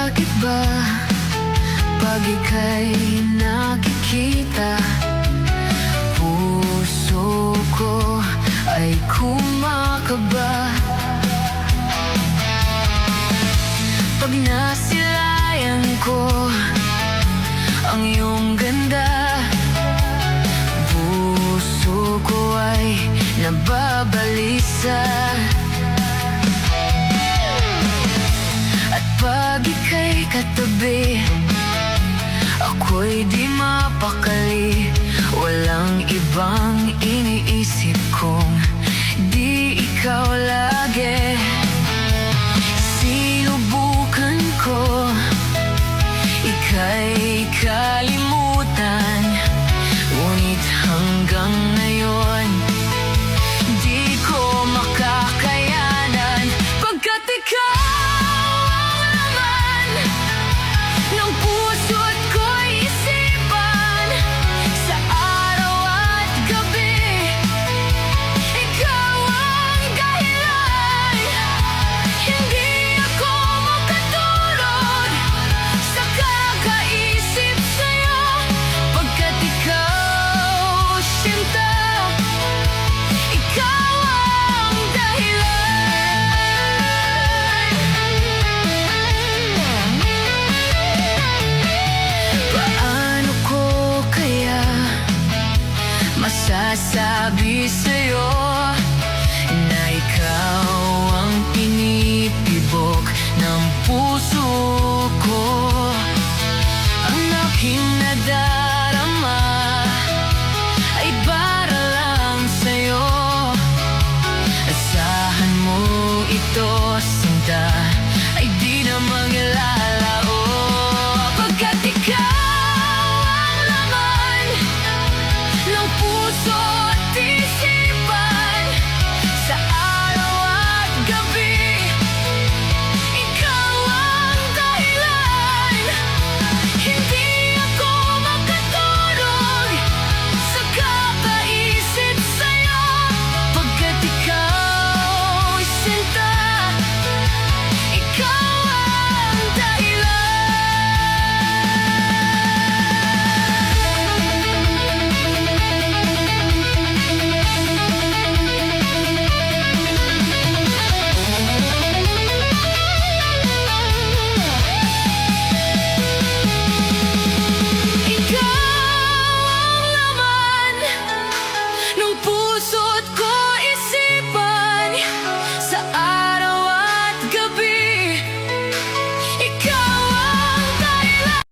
Bakit ba pag ika'y nakikita, puso ko ay kumakaba? Pag nasilayan ko ang iyong ganda, puso ko ay nababalisa. At pag ika'y katabi, ako'y di mapakali. Walang ibang iniisip kung di ikaw lagi. Sinubukan ko ika'y kalimutan, ngunit hanggang ngayon di ko makakayanan. Pagkat ikaw ang laman ng puso't ko'y isipan, sa araw at gabi ikaw ang dahilan. Hindi ako makatulog sa kakaisip sa'yo, pagkat ikaw, sinta, ikaw ang dahilan. Paano ko kaya masasabi sa'yo na ikaw ang pinipibok ng puso ko, ang aking